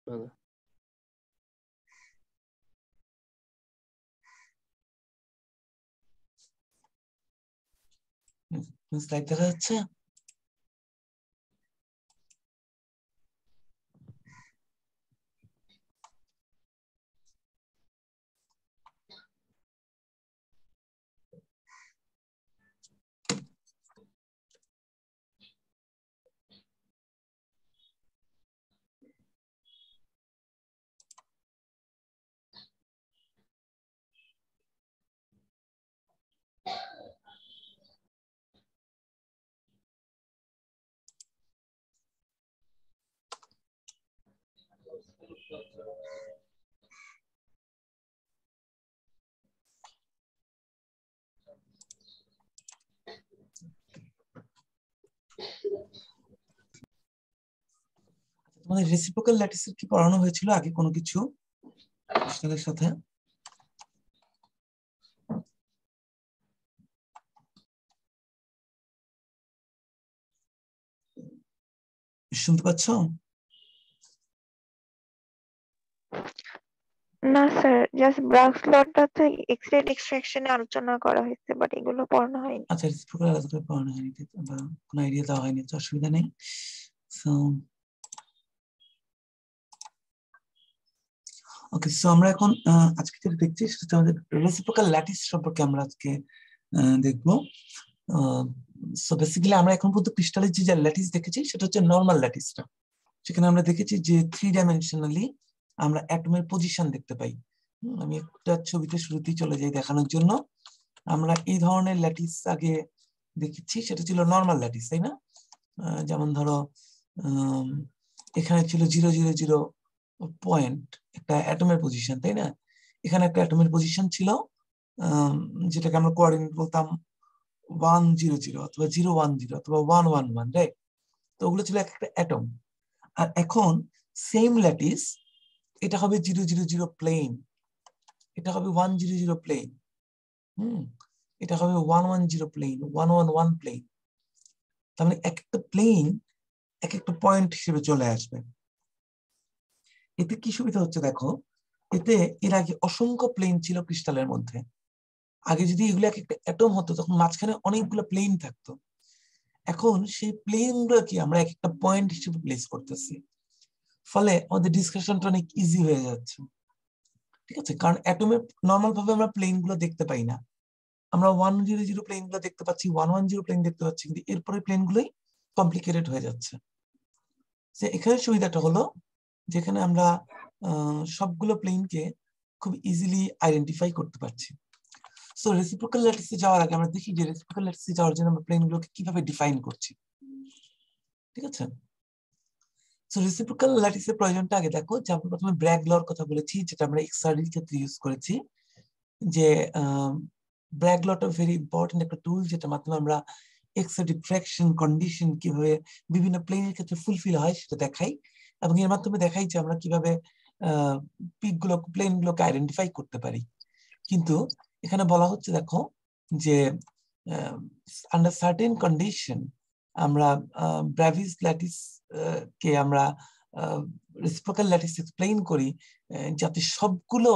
ভালো। স্লাইড দেখা যাচ্ছে? তোমাদের রেসিপ্রোকাল ল্যাটিসের কি পড়ানো হয়েছিল আগে কোনো কিছু কৃষ্ণদের সাথে? শুনতে পাচ্ছ? না স্যার, জাস্ট ব্রাক্স লটাতে এক্স-রে এক্সট্রাকশনে আলোচনা করা হয়েছে, বাট এগুলো পড়ানো হয়নি। আচ্ছা, রেসিপ্রোকাল আলাদা করে পড়ানো হয়নি, বা কোনো আইডিয়া দেওয়া হয়নি, তো অসুবিধা নেই। সো ওকে, সো আমরা এখন আজকে যেটা দেখছি সেটা হচ্ছে আমাদের রেসিপ্রোকাল ল্যাটিস সম্পর্কে আমরা আজকে দেখবো। সো বেসিক্যালি আমরা এখন পর্যন্ত ক্রিস্টালের যে ল্যাটিস দেখেছি সেটা হচ্ছে নরমাল ল্যাটিসটা। সেখানে আমরা দেখেছি যে 3 ডাইমেনশনালি আমরা অ্যাটমের পজিশন দেখতে পাই। আমি একটা ছবিতে শুরুতেই চলে যাই দেখানোর জন্য। আমরা এই ধরনের ল্যাটিস আগে দেখেছি, সেটা ছিল নরমাল ল্যাটিস, তাই না? যেমন ধরো এখানে ছিল 0 0 0 পয়েন্ট, একটা অ্যাটমের পজিশন, তাই না? এখানে একটা অ্যাটমের পজিশন ছিল যেটাকে আমরা কোঅর্ডিনেট বলতাম 1 0 0 অথবা 0 1 0 অথবা 1 1 1, রাইট? তো ওগুলো ছিল একটা অ্যাটম। আর এখন সেম ল্যাটিস, এটা হবে 0 0 0 প্লেন, এটা হবে 1 0 0 প্লেন, এটা হবে 1 1 0 প্লেন, 1 1 1 প্লেন। তার মানে এক একটা প্লেন এক একটা পয়েন্ট হিসেবে চলে আসবে। এতে কি সুবিধা হচ্ছে দেখো, এতে এর আগে অসংখ্য প্লেন ছিল ক্রিস্টালের মধ্যে। আগে যদি এগুলো এক একটা অ্যাটম হতো তখন মাঝখানে অনেকগুলো প্লেন থাকতো। এখন সেই প্লেন গুলোকে আমরা এক একটা পয়েন্ট হিসেবে প্লেস করতেছি, ফলে আমাদের ডিসকাশনটা অনেক ইজি হয়ে যাচ্ছে। ঠিক আছে, কারণ অ্যাটমে নর্মাল ভাবে আমরা প্লেন গুলো দেখতে পাই না। আমরা 1 0 0 প্লেন গুলো দেখতে পাচ্ছি, 1 1 0 প্লেন দেখতে পাচ্ছি, কিন্তু এরপরে প্লেন গুলোই কমপ্লিকেটেড হয়ে যাচ্ছে। এখানে সুবিধাটা হলো যেখানে আমরা সবগুলো প্লেনকে খুব ইজিলি আইডেন্টিফাই করতে পারছি। সো রেসিপ্রোকাল ল্যাটিসে যাওয়ার আগে আমরা দেখি যে রেসিপ্রোকাল ল্যাটিসে যাওয়ার জন্য আমরা প্লেনগুলোকে কিভাবে ডিফাইন করছি। ঠিক আছে, সো রেসিপ্রোকাল ল্যাটিসের প্রয়োজনটা আগে দেখো, যে আমরা প্রথমে ব্র্যাগ লর কথা বলেছি, যেটা আমরা এক্সআরডির ক্ষেত্রে ইউজ করেছি। যে ব্র্যাগ লটা ভেরি ইম্পর্টেন্ট একটা টুল, যেটা মাধ্যমে আমরা এক্স ডিফ্রাকশন কন্ডিশন কিভাবে বিভিন্ন প্লেনের ক্ষেত্রে ফুলফিল হয় সেটা দেখাই, এবং এর মাধ্যমে দেখাই যে আমরা কিভাবে পিক গুলো প্লেন গুলোকে আইডেন্টিফাই করতে পারি। কিন্তু এখানে বলা হচ্ছে দেখো যে আন্ডার সার্টেন কন্ডিশন আমরা ব্রাভিস ল্যাটিস কে আমরা রেসিপ্রোকাল ল্যাটিস এক্সপ্লেইন করি, যাতে সবগুলো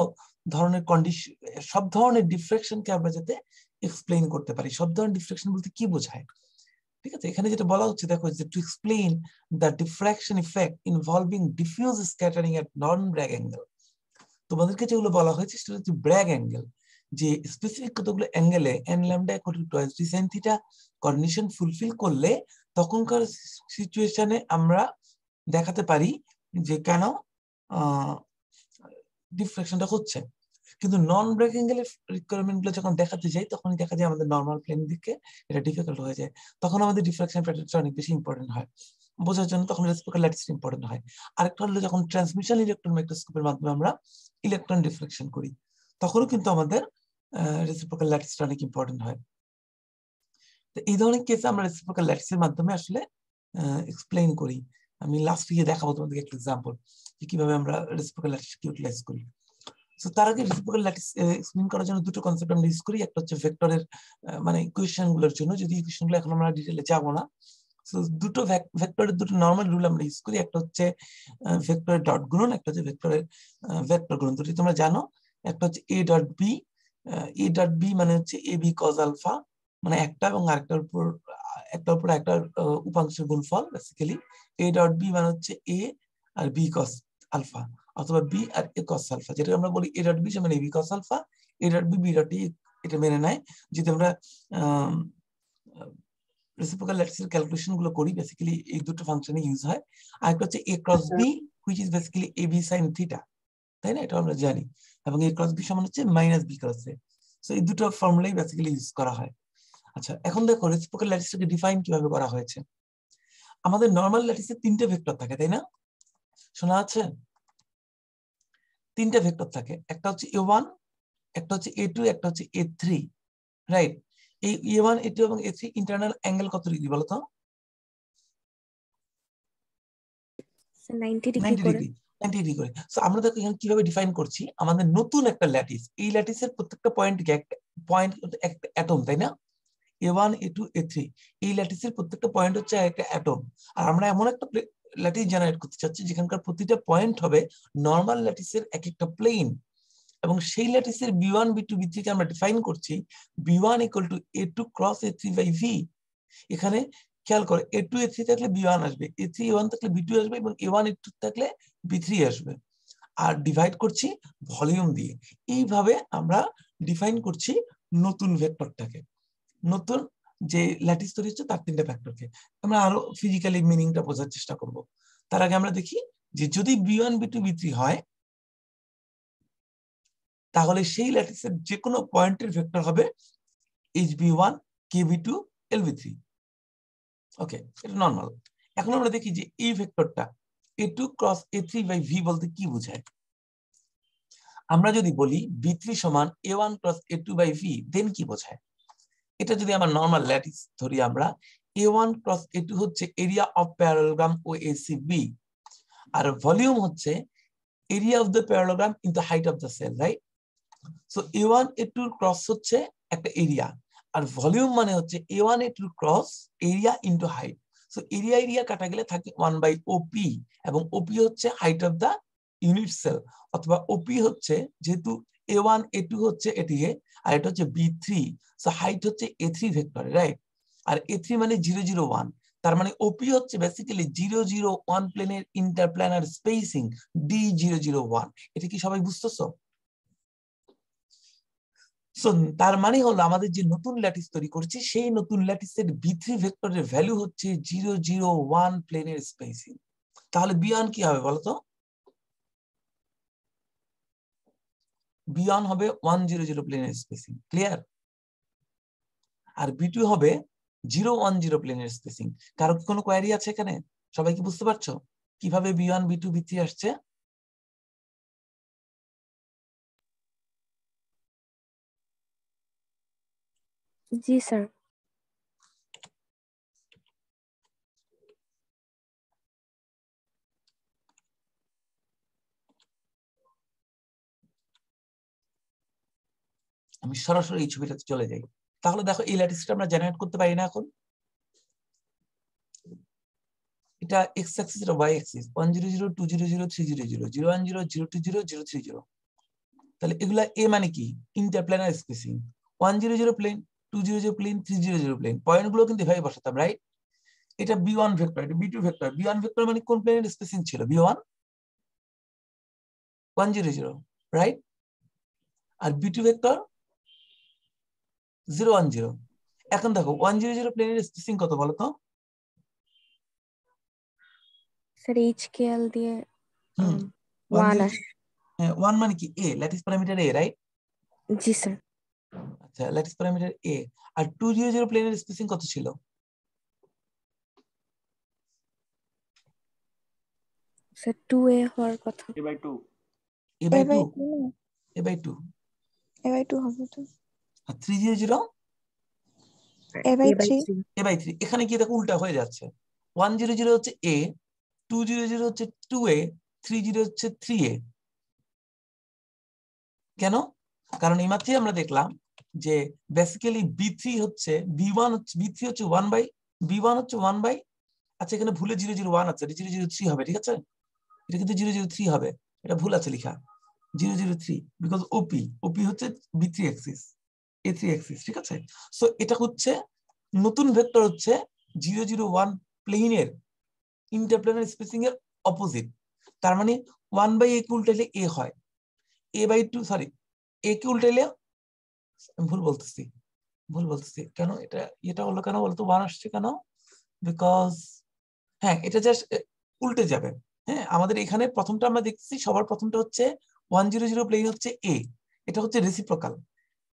ধরনের কন্ডিশন, সব ধরনের ডিফ্রাকশনকে আমরা যাতে এক্সপ্লেইন করতে পারি। সব ধরনের ডিফ্রাকশন বলতে কি বোঝায়? ঠিক আছে, এখানে যেটা বলা হচ্ছে দেখো, যে to explain the diffraction effect involving diffuse scattering at non brag angle. তোমাদেরকে যেগুলো বলা হয়েছে সেটা হচ্ছে ব্র্যাগ অ্যাঙ্গেল, যে স্পেসিফিক কতগুলো অ্যাঙ্গেলে n lambda equal to twice d sin theta condition fulfil করলে তখনকার সিচুয়েশনে আমরা দেখাতে পারি যে কেন ডিফ্রাকশনটা হচ্ছে। কিন্তু নন ব্র্যাগ অ্যাঙ্গেলের রিকোয়ারমেন্ট গুলো যখন দেখাতে যাই তখনই দেখা যায় আমাদের নর্মাল প্লেন দিকে এটা ডিফিকাল্ট হয়ে যায়, তখন আমাদের ডিফ্রাকশন প্যাটার্নটা অনেক বেশি ইম্পর্টেন্ট হয় বোঝার জন্য, তখন রেসিপ্রোকাল ল্যাটিস ইম্পর্টেন্ট হয়। আরেকটা হলো যখন ট্রান্সমিশন ইলেকট্রন মাইক্রোস্কোপের মাধ্যমে আমরা ইলেকট্রন ডিফ্লেকশন করি, তখনও কিন্তু আমাদের রেসিপ্রোকাল ল্যাটিসটা অনেক ইম্পর্টেন্ট হয়। তো এই ধরনের কেসে আমরা রেসিপ্রোকাল ল্যাটিসের মাধ্যমে আসলে এক্সপ্লেইন করি। আমি লাস্ট গিয়ে দেখাবো তোমাদেরকে একটা এক্সাম্পল যে কিভাবে আমরা রেসিপ্রোকাল ল্যাটিসকে ইউটিলাইজ করি। সো তার আগে রেসিপ্রোকাল ল্যাটিস এক্সপ্লেইন করার জন্য দুটো কনসেপ্ট আমরা ইউজ করি। একটা হচ্ছে ভেক্টরের মানে ইকুয়েশন গুলোর জন্য, যদি ইকুয়েশন গুলো এখন আমরা ডিটেইলে যাব না। সো দুটো ভেক্টরের দুটো নরমাল রুল আমরা ইউজ করি, একটা হচ্ছে ভেক্টরের ডট গুণন, একটা হচ্ছে ভেক্টরের ভেক্টর গুণন। দুটি তোমরা জানো, একটা হচ্ছে A dot B. A dot B মানে হচ্ছে এ বি কজ আলফা, মানে একটা এবং আরেকটার উপর একটা উপাংশের গুণফল বেসিক্যালি। এ ডট বি মানে হচ্ছে এ আর বি কস আলফা, অথবা বি আর এ কস আলফা, যেটা আমরা বলি এ ডট বি মানে A B cos alpha, A dot B B dot A, এটা মেনে নেয়। যদি আমরা রেসিপ্রোকাল ল্যাটিসের ক্যালকুলেশন গুলো করি, বেসিক্যালি এই দুটো ফাংশনে ইউজ হয়। আর একটা হচ্ছে A cross B, which is basically A B sine theta, তাই না? এটা আমরা জানি। এবং এ ক্রস বি সমান হচ্ছে মাইনাস বি ক্রস এ। সো এই দুটো ফর্মুলাই বেসিক্যালি ইউজ করা হয়। আচ্ছা, এখন দেখো রেসিপ্রোকাল ল্যাটিসটাকে ডিফাইন কিভাবে করা হয়েছে। আমাদের নরমাল ল্যাটিসে তিনটে ভেক্টর থাকে, তাই না? শোনা আছে? তিনটে ভেক্টর থাকে, একটা হচ্ছে a1, একটা হচ্ছে a2, একটা হচ্ছে a3, রাইট? এই a1, a2 এবং a3 ইন্টারনাল অ্যাঙ্গেল কত ডিগ্রি বলো তো? 90 ডিগ্রি 90 করে। ডিগ্রি, 90 ডিগ্রি করে। সো আমরা দেখো এখানে কিভাবে ডিফাইন করছি, আমাদের নতুন একটা ল্যাটিস, এই ল্যাটিসের প্রত্যেকটা পয়েন্টকে একটা পয়েন্ট, একটা অ্যাটম, তাই না? a1, a2, a3, এই ল্যাটিসের প্রত্যেকটা পয়েন্ট হচ্ছে একটা অ্যাটম। আর আমরা এমন একটা ল্যাটিস জেনারেট করতে চাচ্ছি যেখানকার প্রতিটা পয়েন্ট হবে নরমাল ল্যাটিসের এক একটা প্লেন, এবং সেই ল্যাটিসের b1, b2, b3 কে আমরা ডিফাইন করছি b1 = a2 cross a3 by v। এখানে খেয়াল করে a2 a3 থাকলে b1 আসবে, a3 a1 থাকলে b2 আসবে, এবং a1 a2 থাকলে b3 আসবে। আর ডিভাইড করছি ভলিউম দিয়ে। এইভাবে আমরা ডিফাইন করছি নতুন ভেক্টরটাকে, নতুন যে ল্যাটিস তৈরি হচ্ছে তার তিনটা ভেক্টরকে। আমরা আরো ফিজিক্যালি মিনিংটা বোঝার চেষ্টা করব। তার আগে আমরা দেখি যে যদি b1 b2 b3 হয়, তাহলে সেই ল্যাটিসের যে কোনো পয়েন্টের ভেক্টর হবে hb1 kb2 lb3। ওকে, এটা নরমাল। এখন আমরা দেখি যে এই ভেক্টরটা a2 cross a3 by v বলতে কি বোঝায়। আমরা যদি বলি b3 সমান a1 cross a2 by v, দেন কি বোঝায়? এটা যদি আমরা নরমাল ল্যাটিস ধরি, আমরা a1 ক্রস a2 হচ্ছে এরিয়া অফ প্যারালোগ্রাম ও ACB, আর ভলিউম হচ্ছে area of the parallelogram into height of the cell, right? So a1 a2 cross হচ্ছে একটা এরিয়া, আর ভলিউম মানে হচ্ছে a1 a2 cross area into height. So area area কাটা গেলে থাকে 1/OP, এবং OP হচ্ছে height of the unit cell, অথবা OP হচ্ছে, যেহেতু a1 a2 হচ্ছে এটি এ, আর এটা হচ্ছে b3, সো হাইট হচ্ছে a3 ভেক্টর, রাইট? আর a3 মানে 0 0 1, তার মানে OP হচ্ছে বেসিক্যালি 0 0 1 প্লেনের ইন্টারপ্ল্যানার স্পেসিং d0 0 1। এটা কি সবাই বুঝতেছো? তার মানে হলো আমাদের যে নতুন ল্যাটিস তৈরি করছি, সেই নতুন ল্যাটিসের b3 ভেক্টরের ভ্যালু হচ্ছে 0 0 1 প্লেনের স্পেসিং। তাহলে b1 কি হবে বলতো? b1 হবে 1 0 0 প্লেনের স্পেসিং, ক্লিয়ার? আর b2 হবে 0 1 0 প্লেনের স্পেসিং। কারো কি কোনো কোয়ারি আছে এখানে? সবাই কি বুঝতে পারছো কিভাবে b1 b2 b3 আসছে? জি স্যার। আমি সরাসরি এই ছবিটাতে চলে যাই। তাহলে দেখো এই ল্যাটিসটা আমরা জেনারেট করতে পারি না এখন? এটা এক্স অ্যাক্সিস আর ওয়াই অ্যাক্সিস 1 0 0 2 0 0 3 0 0 0 1 0 0 2 0 0 3 0। তাহলে এগুলা এ মানে কি? Interplanar spacing. 1 0 0 plane, 2 0 0 plane, 3 0 0 plane, point গুলো কিন্তু এভাবে বসাতাম, রাইট? এটা b1 ভেক্টর, এটা b2 ভেক্টর। b1 ভেক্টর মানে কোন প্লেনের স্পেসিং ছিল? b1 1 0 0, right? আর b2 ভেক্টর 0 1 0। এখন দেখো 1 0 0 প্লেনের স্পেসিং কত বলো তো? স্যার HKL দিয়ে 1 1 0 আসে। হ্যাঁ, 1 মানে কি? a, lattice parameter a, right? G sir. আচ্ছা, ল্যাটিস প্যারামিটার a। আর 2 0 0 প্লেনের স্পেসিং কত ছিল? স্যার 2A হওয়ার কথা। a/2 a/2, a/2। a/2 হবে তো। আর 3 0 0 a/3 a/3। এখানে কি দেখো উল্টা হয়ে যাচ্ছে। 1 0 0 হচ্ছে a, 2 0 0 হচ্ছে 2a, 3 0 হচ্ছে 3a। কেন? কারণ এইমাত্রই আমরা দেখলাম যে বেসিক্যালি b3 হচ্ছে b1 হচ্ছে b3 হচ্ছে 1 বাই b1 হচ্ছে 1 বাই আচ্ছা এখানে ভুলে 001 আছে, এটা 003 হবে, ঠিক আছে? এটা কিন্তু 003 হবে, এটা ভুল আছে লেখা 003, বিকজ ওপি হচ্ছে B3 অ্যাক্সিস, A3 অ্যাক্সিস, ঠিক আছে? সো এটা হচ্ছে নতুন ভেক্টর হচ্ছে 001 প্লেনের ইন্টারপ্লেনার স্পেসিং এর অপোজিট। তার মানে 1/a কে উল্টাইলে a হয়, a/2 সরি a কে উল্টাইলে, ভুল বলতেছি কেন, এটা হলো কেন বলতো 1 আসছে কেন, বিকজ হ্যাঁ এটা জাস্ট উল্টে যাবে। হ্যাঁ আমাদের এখানে প্রথমটা আমরা দেখতেছি, সবার প্রথমটা হচ্ছে 100 প্লেন হচ্ছে a, এটা হচ্ছে রেসিপ্রোকাল,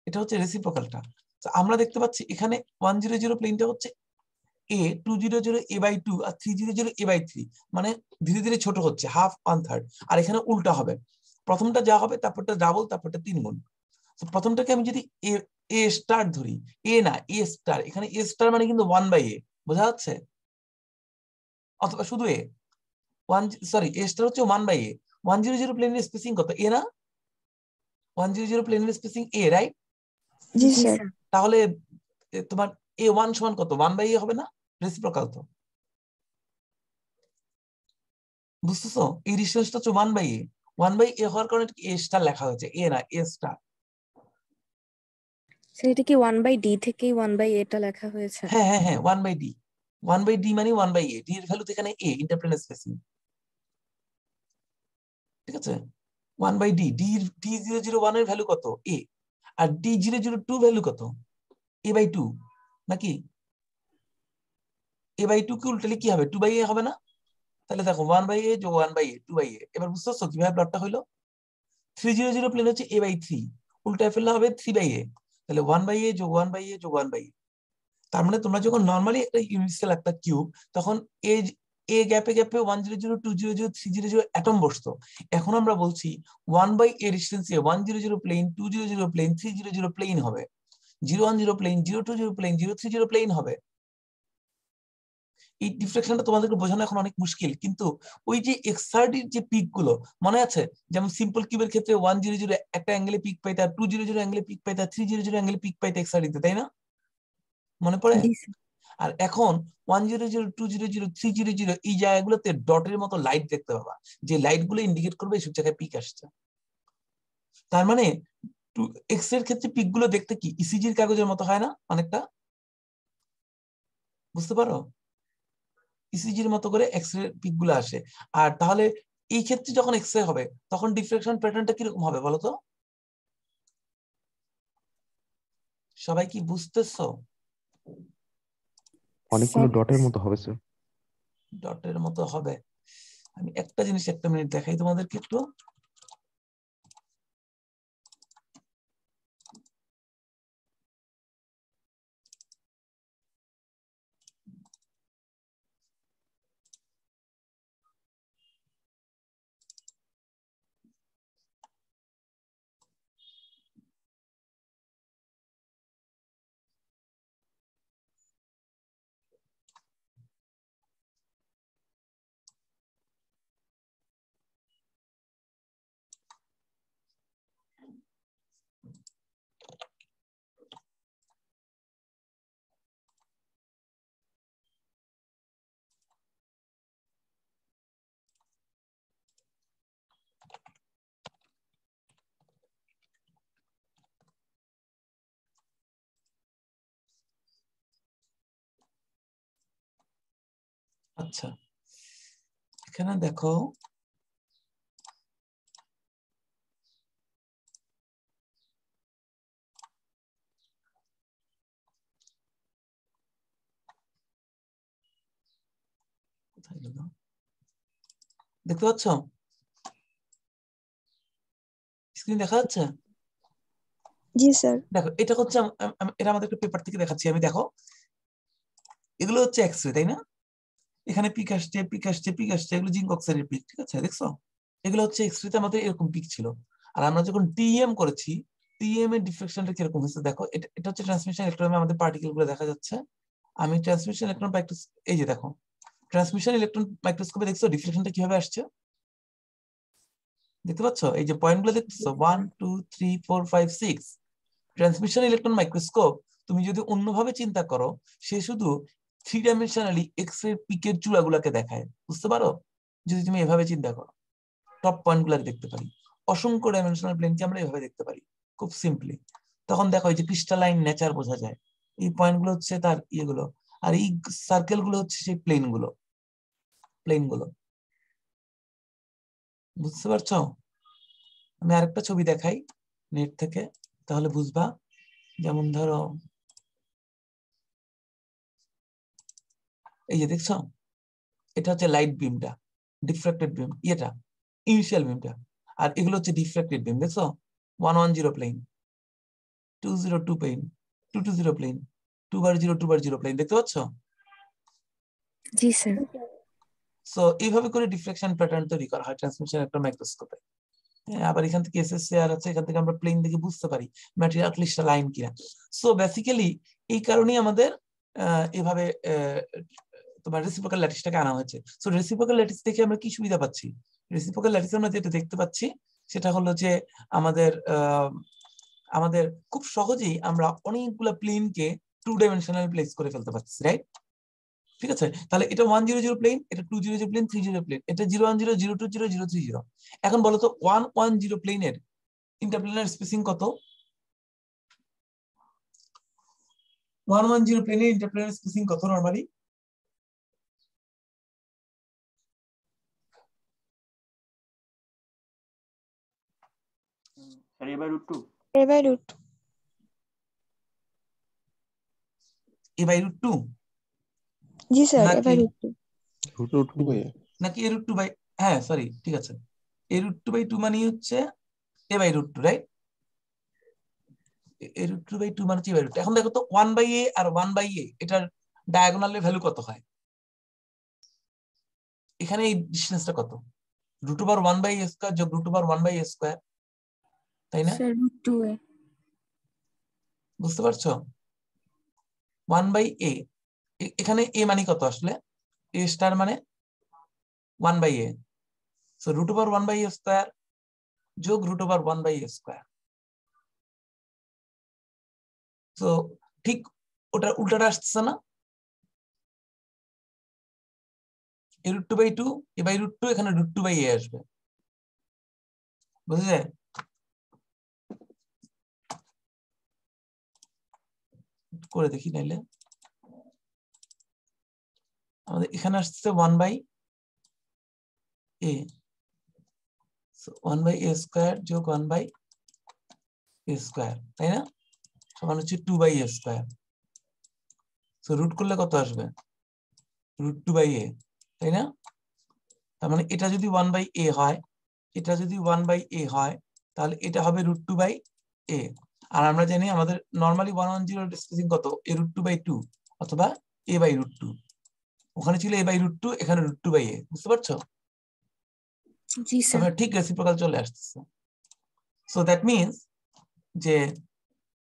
এটা হচ্ছে রেসিপ্রোকালটা। তো আমরা দেখতে পাচ্ছি এখানে 100 প্লেনটা হচ্ছে a, 200 a/2 আর 300 a/3, মানে ধীরে ধীরে ছোট হচ্ছে, হাফ 1/3। আর এখানে উল্টা হবে, প্রথমটা যা হবে তারপরটা ডাবল, তারপরটা 3 গুণ। তো প্রথমটাকে আমি যদি এ স্টার ধরি, এ না এ স্টার, এখানে এ স্টার মানে কিন্তু 1/a, বোঝা যাচ্ছে? অথবা শুধু এ সরি এ স্টার হচ্ছে 1/a। 100 প্লেনের স্পেসিং কত, এ না? 100 প্লেনের স্পেসিং এ, রাইট? জি জি স্যার। স্যার। তাহলে তোমার A1 সমান কত, 1/a হবে না? রেসিপ্রোকাল তো, বুঝতেছো? এই ডিসটেন্সটা হচ্ছে 1/a, 1/a হওয়ার কারণে এ স্টার লেখা হয়েছে, এ না এ স্টার। স্যার এটা কি 1/d থেকেই 1/a টা লেখা হয়েছে? হ্যাঁ হ্যাঁ হ্যাঁ 1/d, 1/d মানে 1/a, ডি এর ভ্যালু তো এখানে এ, ইন্টারপ্লেনার স্পেসিং, ঠিক আছে? 1/d, D001 এর ভ্যালু কত, এ, আর D002 ভ্যালু কত, a/2 নাকি? a/2 কে উল্টালে কি হবে, 2/a হবে না? তাহলে দেখো 1/a যোগ 1/a 2/a। এবার বুঝতেছো কিভাবে প্লটটা হলো? 300 প্লেন হচ্ছে a/3, উল্টায় ফেললে হবে 3/a, তাহলে 1/a যোগ 1/a যোগ 1/a। তার মানে তোমরা যখন নর্মালি একটা ইউনিট সেল একটা কিউব, তখন এ গ্যাপে গ্যাপে 100 200 300 অ্যাটম বসতো। এখন আমরা বলছি 1/a ডিস্টেন্সে 100 প্লেন, 200 প্লেন, 300 প্লেন হবে, 010 প্লেন, 020 প্লেন, 030 প্লেন হবে। এই ডিফ্লেকশনটা তোমাদেরকে বোঝানো এখন অনেক মুশকিল, কিন্তু ওই যে এক্সআরডির যে পিক গুলো মনে আছে, যেমন সিম্পল কিউবের ক্ষেত্রে 100 একটা অ্যাঙ্গেলে পিক পাইতে, আর 200 অ্যাঙ্গেলে পিক পাইতে, আর 300 অ্যাঙ্গেলে পিক পাইতে এক্সআরডিতে, তাই না? মনে পড়ে? জি স্যার। আর এখন 100 200 300 এই জায়গাগুলোতে ডটের মতো লাইট দেখতে পাবা, যে লাইট গুলো ইন্ডিকেট করবে এইসব জায়গায় পিক আসছে। তার মানে এক্স এর ক্ষেত্রে পিক গুলো দেখতে কি ইসিজির কাগজের মতো হয় না অনেকটা, বুঝতে পারো? ইসিজির মতো করে এক্স রে পিক গুলো আসে। আর তাহলে এই ক্ষেত্রে যখন এক্স রে হবে তখন ডিফ্লেকশন প্যাটার্নটা কিরকম হবে বলো তো? সবাই কি বুঝতেছো? অনেকগুলো ডটের মতো হবে স্যার। ডটের মতো হবে। আমি একটা জিনিস একটা মিনিট দেখাই তোমাদেরকে একটু। আচ্ছা এখানে দেখো, কোথায় গেল, দেখতে পাচ্ছ স্ক্রিন দেখা যাচ্ছে? জি স্যার। দেখো এটা হচ্ছে এটা আমাদের একটা পেপার থেকে দেখাচ্ছি আমি, দেখো এগুলো হচ্ছে এক্স রে, তাই না? এখানে পিক আসছে পিক আসছে পিক আসছে, এগুলো জিঙ্ক অক্সাইডের পিক, ঠিক আছে? দেখছো এগুলো হচ্ছে এক্স রেতে আমাদের এরকম পিক ছিল। আর আমরা যখন টিএম করেছি, টিএম এর ডিফ্লেকশনটা কিরকম হয়েছে দেখো, এটা হচ্ছে ট্রান্সমিশন ইলেকট্রনে আমাদের পার্টিকেল গুলো দেখা যাচ্ছে। আমি ট্রান্সমিশন ইলেকট্রন এই যে দেখো, ট্রান্সমিশন ইলেকট্রন মাইক্রোস্কোপে দেখছো ডিফ্লেকশনটা কিভাবে আসছে, দেখতে পাচ্ছ? এই যে পয়েন্ট গুলো দেখতেছো 1 2 3 4 5 6। ট্রান্সমিশন ইলেকট্রন মাইক্রোস্কোপ তুমি যদি অন্যভাবে চিন্তা করো, সে শুধু থ্রি ডাইমেনশনালি এক্স রে পিকের চূড়াগুলোকে দেখায়, বুঝতে পারো? যদি তুমি এভাবে চিন্তা করো, টপ পয়েন্ট গুলাকে দেখতে পারি, অসংখ্য ডাইমেনশনাল প্লেনকে আমরা এভাবে দেখতে পারি খুব সিম্পলি। তখন দেখো এই যে ক্রিস্টালাইন নেচার বোঝা যায়। এই পয়েন্ট গুলো হচ্ছে তার ইয়েগুলো, আর এই সার্কেল গুলো হচ্ছে সেই প্লেন গুলো। বুঝতে পারছো? আমি আরেকটা ছবি দেখাই নেট থেকে, তাহলে বুঝবা। যেমন ধরো এই যে দেখছো, এটা হচ্ছে লাইট বিমটা, ডিফ্রাক্টেড বিম, এটা ইনিশিয়াল বিমটা, আর এগুলো হচ্ছে ডিফ্রাক্টেড বিম। দেখছো 110 প্লেন, 202 প্লেন, 220 প্লেন, 2/0 2/0 প্লেন, দেখতে পাচ্ছ? জি স্যার। সো এইভাবে করে ডিফ্লেকশন প্যাটার্ন তৈরি করা হয় ট্রান্সমিশন একটা মাইক্রোস্কোপে। আবার এখান থেকে এসএসসিআর আছে, এখান থেকে আমরা প্লেন দেখে বুঝতে পারি ম্যাটেরিয়াল ক্রিস্টালাইন কিনা। সো বেসিক্যালি এই কারণেই আমাদের এভাবে তোমার রেসিপ্রোকাল ল্যাটিসটাকে আনা হয়েছে। সো রেসিপ্রোকাল ল্যাটিস দেখে আমরা কি সুবিধা পাচ্ছি? রেসিপ্রোকাল ল্যাটিস আমরা যেটা দেখতে পাচ্ছি সেটা হলো যে আমাদের খুব সহজেই আমরা অনেকগুলো প্লেনকে 2 ডাইমেনশনাল প্লেস করে ফেলতে পারছি, রাইট? ঠিক আছে, তাহলে এটা 100 প্লেন, এটা 200 প্লেন, 30 প্লেন, এটা 010 020 030। এখন বলো তো 110 প্লেনের ইন্টারপ্লেনার স্পেসিং কত? 110 প্লেনের ইন্টারপ্লেনার স্পেসিং কত normally? Sir a by √2। a/√2 G sir, নাকি নাকি a√2 বাই, হ্যাঁ সরি ঠিক আছে, a√2/2 মানে হচ্ছে a/√2, রাইট? a√2/2 মানে হচ্ছে a/√2। এখন দেখো তো 1/a আর 1/a এটার ডায়াগোনালের ভ্যালু কত হয়? এখানে এই ডিসটেন্সটা কত? √1/a² যোগ √1/a², তাই না? Sir √2a। বুঝতে পারছো? 1/a, এখানে a মানে কত আসলে? a স্টার মানে 1/a, সো √1/a² যোগ √1/a²। সো ঠিক ওটা উল্টাটা আসছে না? a√2/2, a/√2, এখানে √2/a আসবে, বুঝলে? করে দেখি নাইলে। আমাদের এখানে আসছে 1/a, 1/a² যোগ 1/a², তাই না? সমান হচ্ছে 2/a²। সো রুট করলে কত আসবে? √2/a, তাই না? তার মানে এটা যদি 1/a হয়, এটা যদি 1/a হয়, তাহলে এটা হবে √2/a। আর আমরা জানি আমাদের নরমালি 110 স্পেসিং কত? a√2/2 অথবা a/√2। ওখানে ছিল a/√2, এখানে √2/a, বুঝতে পারছো? জি স্যার। তাহলে ঠিক রেসিপ্রোকাল চলে আসছে। সো দ্যাট মিন্স যে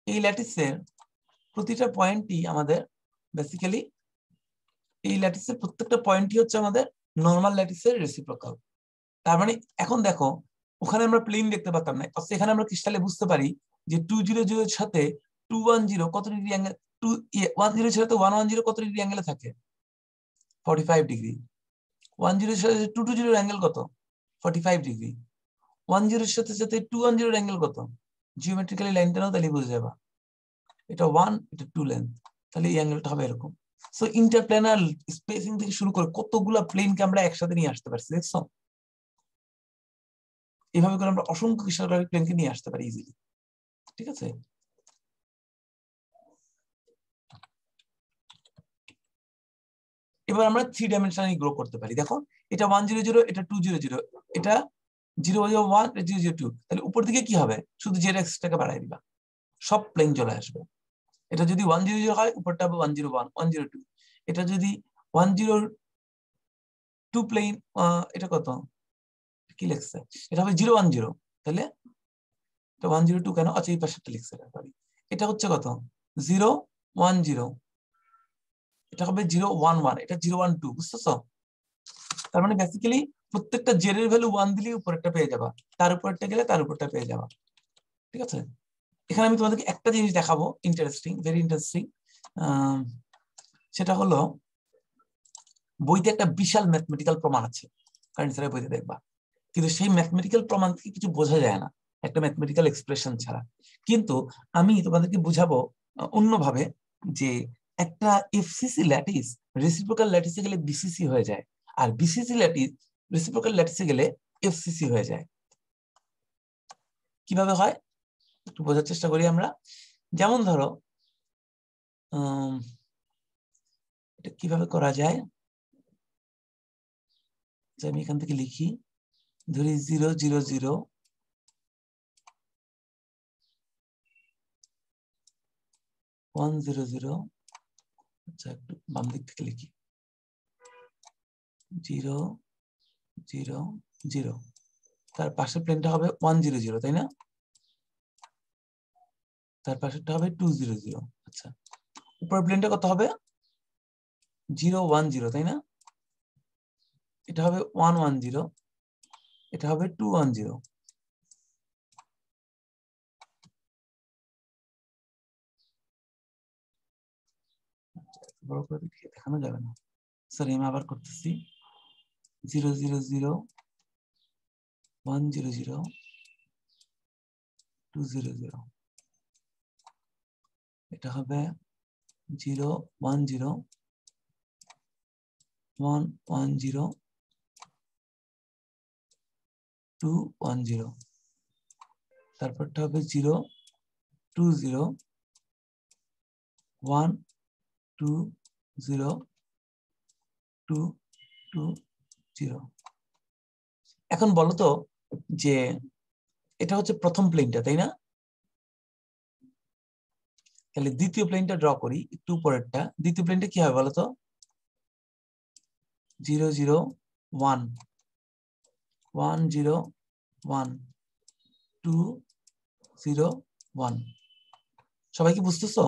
এই ল্যাটিসের প্রতিটা পয়েন্টই আমাদের বেসিক্যালি, এই ল্যাটিসের প্রত্যেকটা পয়েন্টই হচ্ছে আমাদের নরমাল ল্যাটিসের রেসিপ্রোকাল। তার মানে এখন দেখো ওখানে আমরা প্লেন দেখতে পারতাম না, অথচ এখানে আমরা ক্রিস্টালে বুঝতে পারি যে 200 এর সাথে 210 কত ডিগ্রি অ্যাঙ্গেল, 210 এর সাথে 110 কত ডিগ্রি অ্যাঙ্গেলে থাকে? 45 ডিগ্রি। 10 এর সাথে 220 এর অ্যাঙ্গেল কত? 45 ডিগ্রি। 10 এর সাথে সাথে 210 এর অ্যাঙ্গেল কত? জিওমেট্রিক্যালি লাইনটা নাও, তাহলে বুঝে যাবা এটা 1 এটা 2 লেন্থ, তাহলে এই অ্যাঙ্গেলটা হবে এরকম। সো ইন্টারপ্ল্যানার স্পেসিং থেকে শুরু করে কতগুলা প্লেনকে আমরা একসাথে নিয়ে আসতে পারছি, দেখছো? এইভাবে করে আমরা অসংখ্য কৃষ্ণাকার প্লেনকে নিয়ে আসতে পারি ইজিলি, ঠিক আছে? এবার আমরা 3 ডাইমেনশনালি গ্রো করতে পারি। দেখো এটা 100, এটা 200, এটা 001, এটা 002, তাহলে উপর দিকে কি হবে? শুধু জেড এক্সিসটাকে বাড়াই দিবা, সব প্লেন চলে আসবে। এটা যদি 100 হয়, উপরটা হবে 101, 102। এটা যদি 102 প্লেন, এটা কত কি লিখছে? এটা হবে 010, তাহলে এটা 102 কেন? আচ্ছা এই পাশেরটা লিখছে, সরি। এটা হচ্ছে কত? 010, এটা হবে 011, এটা 012, বুঝতেছো? তার মানে বেসিক্যালি প্রত্যেকটা জেড এর ভ্যালু 1 দিলেই উপরেরটা পেয়ে যাবা, তার উপরেরটা গেলে তার উপরটা পেয়ে যাবা, ঠিক আছে? এখানে আমি তোমাদেরকে একটা জিনিস দেখাবো, ইন্টারেস্টিং, ভেরি ইন্টারেস্টিং। সেটা হলো বইতে একটা বিশাল ম্যাথমেটিক্যাল প্রমাণ আছে, কারেন্ট স্যারের বইতে দেখবা, কিন্তু সেই ম্যাথমেটিক্যাল প্রমাণ থেকে কিছু বোঝা যায় না একটা ম্যাথমেটিক্যাল এক্সপ্রেশন ছাড়া। কিন্তু আমি তোমাদেরকে বুঝাবো অন্যভাবে যে একটা এফসিসি ল্যাটিস রেসিপ্রোকাল ল্যাটিসে গেলে বিসিসি হয়ে যায়, আর বিসিসি ল্যাটিস রেসিপ্রোকাল ল্যাটিসে গেলে এফসিসি হয়ে যায়। কিভাবে হয় একটু বোঝার চেষ্টা করি আমরা। যেমন ধরো এটা কিভাবে করা যায়, আমি এখান থেকে লিখি, ধরি 0 0 0 1 0 0, আচ্ছা একটু বাম দিক থেকে লিখি 0 0 0, তার পাশের প্লেনটা হবে 1 0 0, তাই না? তার পাশেরটা হবে 2 0 0। আচ্ছা, উপরের প্লেনটা কত হবে? 0 1 0, তাই না? এটা হবে 1 1 0, এটা হবে 2 1 0। বড় করে দেখানো যাবে না, সরি আমি আবার করতেছি। 0 0 0 1 0 0 2 0 0, এটা হবে 0 1 0 1 1 0 2 1 0, তারপরটা হবে 0 2 0 1 2 0 2 2 0। এখন বলো তো যে এটা হচ্ছে প্রথম প্লেনটা, তাই না? তাহলে দ্বিতীয় প্লেনটা ড্র করি, একটু উপরেরটা। দ্বিতীয় প্লেনটা কি হবে বলো তো? 0 0 1 1 0 1 2 0 1। সবাই কি বুঝতেছো?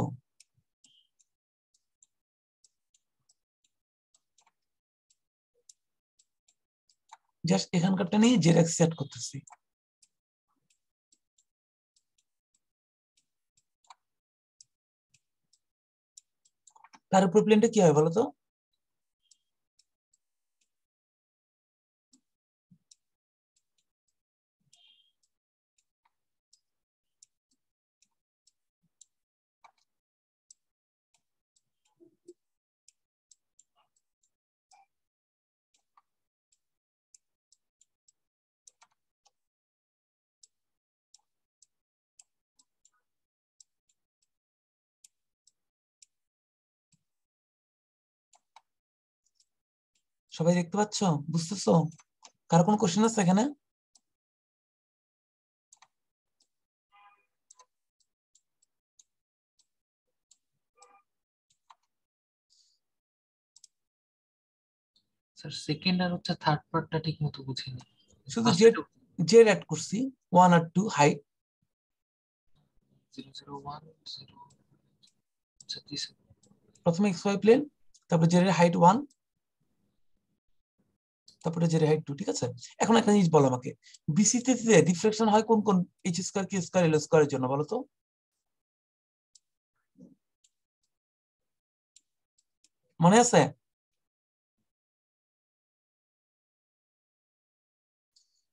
জাস্ট এখানকারটা নিয়ে জেড এক্স সেট করতেছি। তার উপর প্লেনটা কি হয় বলো তো? সবাই দেখতে পাচ্ছ, বুঝতেছো? কারো কোনো কোশ্চেন আছে এখানে? স্যার সেকেন্ড আর হচ্ছে থার্ড পার্টটা ঠিক মতো বুঝিনি। শুধু জেড জেড অ্যাড করছি, 1 আর 2 হাইট। 0 0 1 0, আচ্ছা জি স্যার। প্রথমে এক্স ওয়াই প্লেন, তারপর জেড এর হাইট 1, তারপরে জেড এর হাইট 2, ঠিক আছে? এখন একটা জিনিস বলো আমাকে, বিসিতে ডিফ্লেকশন হয় কোন কোন এইচ স্কয়ার কি স্কয়ার এল স্কয়ারের জন্য বলো তো? মনে আছে?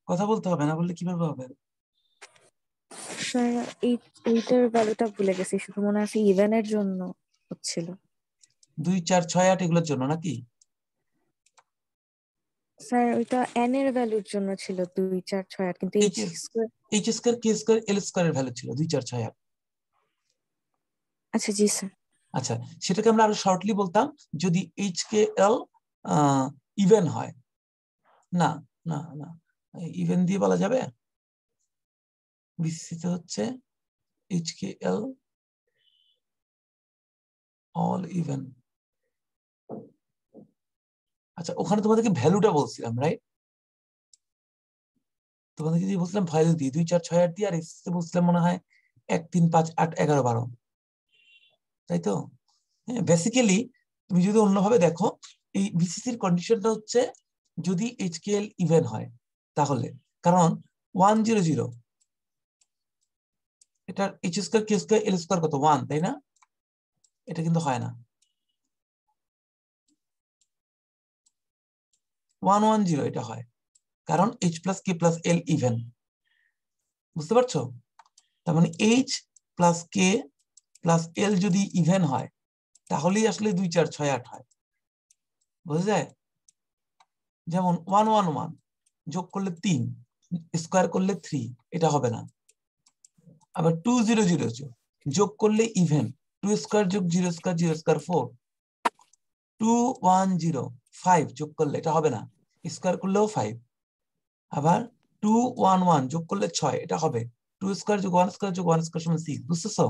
কথা বলতে হবে, না বললে কিভাবে হবে? স্যার এইটার ভ্যালুটা ভুলে গেছি, শুধু মনে আছে ইভেনের জন্য হচ্ছিল। 2 4 6 8 এগুলোর জন্য নাকি? স্যার ওইটা n এর ভ্যালুর জন্য ছিল 2 4 6 8, কিন্তু এইচ স্কয়ার কি স্কয়ার এল স্কয়ারের ভ্যালু ছিল 2 4 6 8। আচ্ছা জি স্যার। আচ্ছা, সেটাকে আমরা আরো শর্টলি বলতাম যদি এইচ কে এল ইভেন হয়। না না না, ইভেন দিয়ে বলা যাবে? বিসিতে হচ্ছে এইচ কে এল অল ইভেন। আচ্ছা, ওখানে তোমাদেরকে ভ্যালুটা বলছিলাম, রাইট? তোমাদেরকে যদি বলছিলাম ভ্যালু দিয়ে 2 4 6 8 দিয়ে, আর এসে বলছিলাম মনে হয় 1 3 5 8 11 12, তাই তো? বেসিক্যালি তুমি যদি অন্যভাবে দেখো, এই বিসিসির কন্ডিশনটা হচ্ছে যদি এইচকেএল ইভেন হয় তাহলে, কারণ 1 0 0 এটার এইচ স্কয়ার কিউ স্কয়ার এল স্কয়ার কত 1, তাই না? এটা কিন্তু হয় না। 110 এটা হয়, কারণ h plus k plus l even. বুঝতে পারছো? তার মানে h plus k plus l যদি ইভেন হয় তাহলেই আসলে 2 4 6 8 হয়। বুঝা যায়? যেমন 111 যোগ করলে 3, স্কয়ার করলে 3, এটা হবে না। আবার 2000 যোগ করলে ইভেন, 2 স্কয়ার যোগ 0 স্কয়ার 0 স্কয়ার 4। 2105 যোগ করলে এটা হবে না, স্কয়ার করলেও 5। আবার 211 যোগ করলে 6, এটা হবে। 2 স্কয়ার যোগ 1 স্কয়ার যোগ 1 স্কয়ার সমান 6। বুঝতেছো?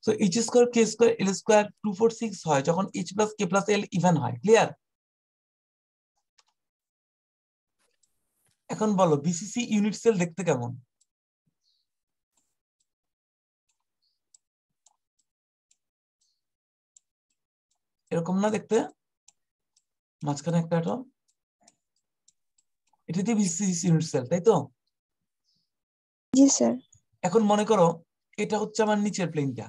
So h square k square l square 246 হয় যখন h plus k plus l even হয়। ক্লিয়ার? এখন বলো বিসিসি ইউনিট সেল দেখতে কেমন? এরকম না দেখতে? মাঝখানে একটা অ্যাটম, এটাতে বিসিসি ইউনিট সেল, তাই তো? জি স্যার। এখন মনে করো এটা হচ্ছে আমার নিচের প্লেনটা,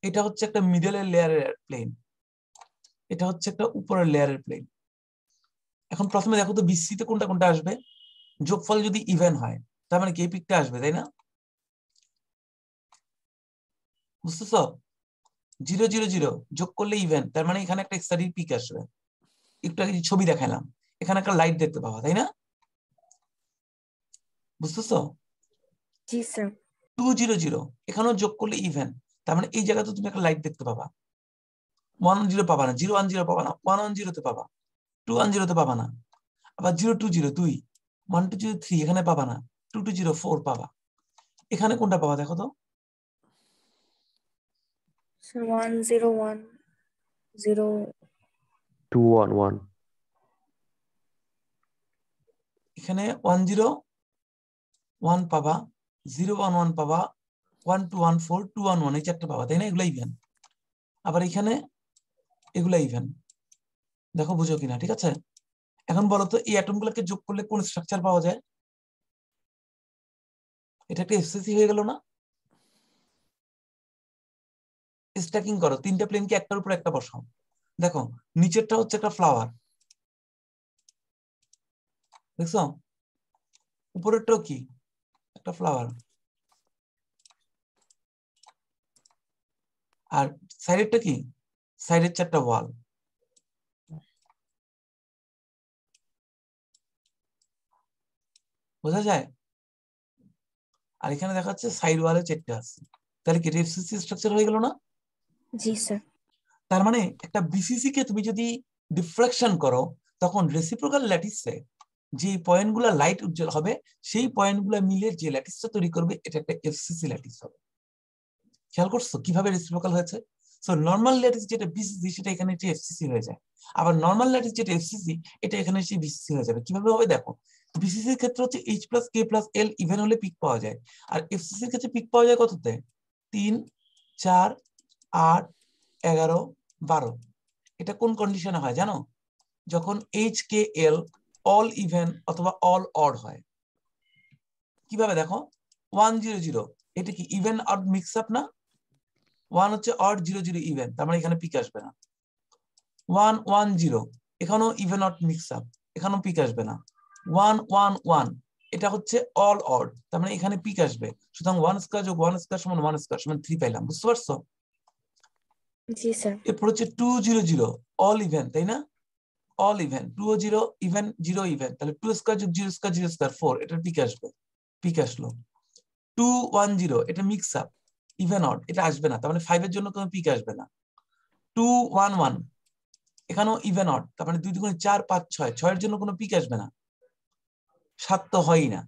এটা হচ্ছে একটা মিডলের লেয়ারের প্লেন, এটা হচ্ছে একটা উপরের লেয়ারের প্লেন। এখন প্রথমে দেখো তো বিসিসি তে কোনটা কোনটা আসবে। যোগফল যদি ইভেন হয় তার মানে কি এই পিকটা আসবে, তাই না? বুঝতেছো? 000 যোগ করলে ইভেন, তার মানে এখানে একটা এক্সট্রা পিক আসবে। একটু আগে ছবি দেখালাম, এখানে একটা লাইট দেখতে পাবা, তাই না? বুঝতেছো? জি স্যার। 200 এখানেও যোগ করলে ইভেন, তার মানে এই জায়গাতে তুমি একটা লাইট দেখতে পাবা। 110 পাবা না, 010 পাবা না, 110 তে পাবা, 210 তে পাবা না। আবার 020 2, 120 3 এখানে পাবা না, 220 4 পাবা। এখানে কোনটা পাবা দেখো তো? স্যার 101 0 211 এখানে 101 পাবা, 011 পাবা, 1214 211 এই চারটা পাবা, তাই না? এগুলা ইভেন। আবার এখানে এগুলা ইভেন। দেখো বুঝো কিনা, ঠিক আছে? এখন বলো তো এই অ্যাটম গুলোকে যোগ করলে কোন স্ট্রাকচার পাওয়া যায়? এটা একটা এফসিসি হয়ে গেল না? স্ট্যাকিং করো, তিনটা প্লেনকে একটার উপর একটা বসাও। দেখো নিচেরটা হচ্ছে একটা ফ্লাওয়ার, দেখছো? উপরেরটাও কি? একটা ফ্লাওয়ার। আর সাইডেরটা কি? সাইডের চারটা ওয়াল। বোঝা যায়? আর এখানে দেখা যাচ্ছে সাইড ওয়ালে চারটে আছে, তাহলে কি এফসিসি স্ট্রাকচার হয়ে গেল না? জি স্যার। তার মানে একটা বিসিসি কে তুমি যদি ডিফ্রাকশন করো তখন রেসিপ্রোকাল ল্যাটিসে যে পয়েন্টগুলো লাইট উজ্জ্বল হবে সেই পয়েন্টগুলো মিলে যে ল্যাটিসটা তৈরি করবে এটা একটা এফসিসি ল্যাটিস হবে। খেয়াল করছো কিভাবে রেসিপ্রোকাল হয়েছে? সো নরমাল ল্যাটিস যেটা বিসিসি সেটা এখানে এসে এফসিসি হয়ে যায়, আবার নরমাল ল্যাটিস যেটা এফসিসি এটা এখানে এসে বিসিসি হয়ে যাবে। কিভাবে হবে দেখো, বিসিসি এর ক্ষেত্রে হচ্ছে h plus k plus l even হলে পিক পাওয়া যায়, আর এফসিসি এর ক্ষেত্রে পিক পাওয়া যায় কততে? 3 4 8 11 12। এটা কোন কন্ডিশনে হয় জানো? যখন h k l all even অথবা অল অড হয়। কিভাবে দেখো, 100 এটা কি ইভেন অড মিক্স আপ না? 1 হচ্ছে অড, 00 ইভেন, তার মানে এখানে পিক আসবে না। 110 এখানেও ইভেন অড মিক্স আপ, এখানেও পিক আসবে না। 111 এটা হচ্ছে অল অড, তার মানে এখানে পিক আসবে। সুতরাং 1 স্কয়ার যোগ 1 স্কয়ার সমান 1 স্কয়ার সমান 3 পাইলাম। বুঝতে পারছো? জি স্যার। এরপর হচ্ছে 200 অল ইভেন, তাই না? অল ইভেন, 20 ইভেন 0 ইভেন, তাহলে 2 স্কয়ার যোগ 0 স্কয়ার 0 স্কয়ার 4, এটার পিক আসবে, পিক আসলো। 210 এটা মিক্স আপ, ইভেন অড, এটা আসবে না, তার মানে 5 এর জন্য কোনো পিক আসবে না। 211 এখানেও ইভেন অড, তার মানে 2 2 4 5 6, 6 এর জন্য কোনো পিক আসবে না, 7 তো হয়ই না।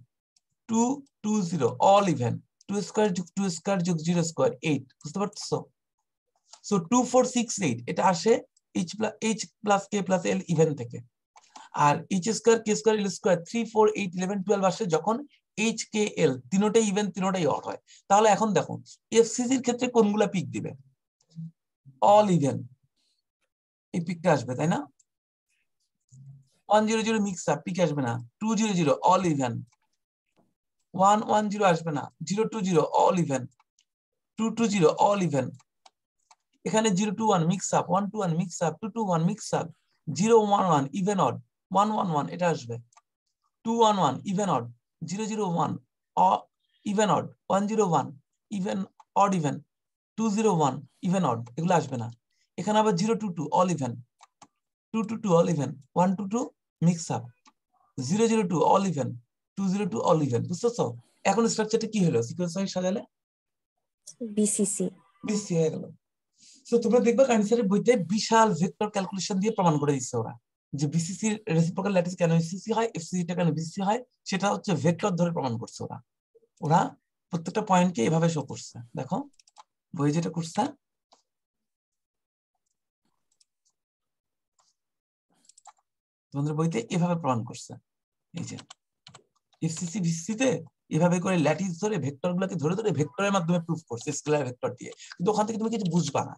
220 অল ইভেন, 2 স্কয়ার যোগ 2 স্কয়ার যোগ 0 স্কয়ার 8। বুঝতে পারছো? সো 2468 এটা আসে h plus k plus l even থেকে। আর h square k square l square 3 4 8 11 12 আসে যখন h k l তিনটাই ইভেন তিনটাই অড হয়। তাহলে এখন দেখো এফসিসি এর ক্ষেত্রে কোনগুলা পিক দিবে? অল ইভেন, এই পিকটা আসবে, তাই না? 100 মিক্স আপ, পিক আসবে না। 200 অল ইভেন, 110 আসবে না। 020 অল ইভেন, 220 অল ইভেন। এখানে 0 to 1 mix up, 1 to 1 mix up, 2 to 1 mix up, 0 1 1 even odd, 1 1 1 এটা আসবে, 2 1 1 even odd, 0 0 1 even odd, 1 0 1 even odd even, 2 0 1 even odd, এগুলো আসবে না। এখানে আবার 0 2 2 all even, 2 2 2 all even, 1 2 2 mix up, 0 0 2 all even, 2 0 2 all even. বুঝতেছো? এখন স্ট্রাকচারটা কি হলো? সিকোয়েন্স ওয়াইজ সাজালে বিসিসি বিসি হয়ে গেল। সো তোমরা দেখবা কাইন্সারের বইতে বিশাল ভেক্টর ক্যালকুলেশন দিয়ে প্রমাণ করে দিচ্ছে ওরা, যে বিসিসি রেসিপ্রোকাল ল্যাটিস কেন এসিসি হয়, এফসিসি টা কেন বিসিসি হয়, সেটা হচ্ছে ভেক্টর ধরে প্রমাণ করছে ওরা। ওরা প্রত্যেকটা পয়েন্টকে এভাবে শো করছে। দেখো বই যেটা করছে, তোমাদের বইতে এভাবে প্রমাণ করছে। এই যে এফসিসি বিসিসি তে এভাবে করে ল্যাটিস ধরে ভেক্টর গুলোকে ধরে ধরে ভেক্টরের মাধ্যমে প্রুফ করছে, স্কেলার ভেক্টর দিয়ে। কিন্তু ওখান থেকে তুমি কিছু বুঝবা না,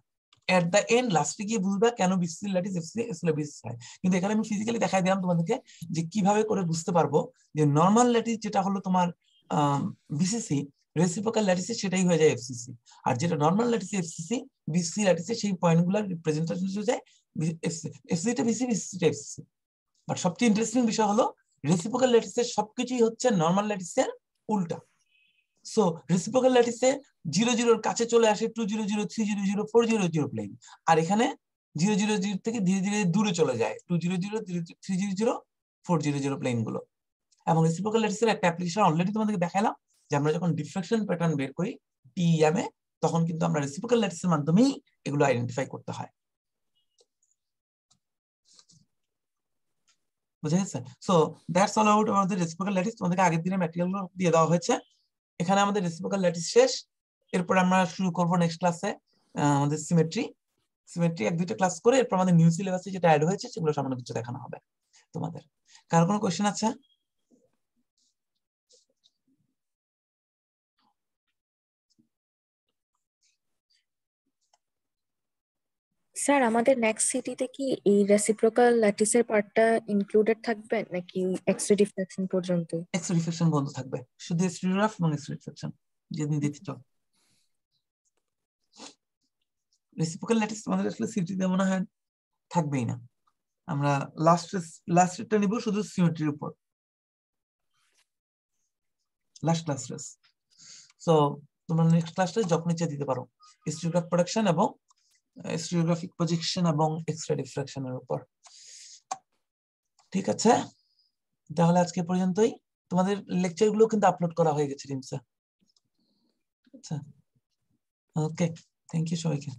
এট দা এন্ড লাস্টে গিয়ে বুঝবা কেন BCC lattice FCC scalar BCC হয়। কিন্তু এখানে আমি ফিজিক্যালি দেখাই দিলাম তোমাদেরকে যে কিভাবে করে বুঝতে পারবো যে নরমাল ল্যাটিস যেটা হলো তোমার বিসিসি, রেসিপ্রোকাল ল্যাটিসে সেটাই হয়ে যায় এফসিসি। আর যেটা নরমাল ল্যাটিসে এফসিসি, বিসিসি ল্যাটিসে সেই পয়েন্টগুলোর রিপ্রেজেন্টেশন হয়ে যায় এফসিসিটা বিসিসি, বিসিসিটা এফসিসি। বাট সবচেয়ে ইন্টারেস্টিং বিষয় হলো রেসিপ্রোকাল ল্যাটিসের সবকিছুই হচ্ছে নরমাল ল্যাটিসের উল্টা। সো রেসিপ্রোকাল ল্যাটিসে 0 0 এর কাছে চলে আসে 2 0 0 3 0 0 4 0 0 প্লেন, আর এখানে 0 0 0 থেকে ধীরে ধীরে দূরে চলে যায় 2 0 0 3 0 0 4 0 0 প্লেন গুলো। এবং রেসিপ্রোকাল ল্যাটিসের একটা অ্যাপ্লিকেশন অলরেডি তোমাদেরকে দেখালাম, যে আমরা যখন ডিফ্রাকশন প্যাটার্ন বের করি টিএম এ, তখন কিন্তু আমরা রেসিপ্রোকাল ল্যাটিসের মাধ্যমেই এগুলো আইডেন্টিফাই করতে হয়। বুঝা গেছে? সো দ্যাটস অল অ্যাবাউট আমাদের রেসিপ্রোকাল ল্যাটিস। তোমাদেরকে আগের দিনের ম্যাটেরিয়ালগুলো দিয়ে দেওয়া হয়েছে। এখানে আমাদের রেসিপ্রোকাল ল্যাটিস শেষ। এরপর আমরা শুরু করব নেক্সট ক্লাসে আমাদের সিমেট্রি। সিমেট্রি 1-2টা ক্লাস করে এরপর আমাদের নিউ সিলেবাসে যেটা অ্যাড হয়েছে সেগুলো সামান্য কিছু দেখানো হবে তোমাদের। কার কোনো কোশ্চেন আছে? স্যার, আমাদের নেক্সট সিটিতে কি এই রেসিপ্রোকাল ল্যাটিসের পার্টটা ইনক্লুডেড থাকবে নাকি এক্স-রে ডিফ্রাকশন পর্যন্ত? এক্স-রে ডিফ্রাকশন বন্ধ থাকবে, শুধু স্টেরিওগ্রাফ এবং এক্স-রে ডিফ্রাকশন যেদিন দিতে চাও। রেসিপ্রোকাল ল্যাটিস তোমাদের আসলে সিটিতে মনে হয় থাকবেই না। আমরা লাস্টটা নিব শুধু সিমেট্রির উপর, লাস্ট ক্লাস রেস। সো তোমরা নেক্সট ক্লাসে যখন ইচ্ছা দিতে পারো, স্টেরিওগ্রাফ প্রোডাকশন এবং স্টেরিওগ্রাফিক প্রজেকশন এবং এক্স-রে ডিফ্রাকশনের উপর। ঠিক আছে, তাহলে আজকে পর্যন্তই। তোমাদের লেকচারগুলো কিন্তু আপলোড করা হয়ে গেছে রিমসে। আচ্ছা, ওকে, থ্যাংক ইউ সবাইকে।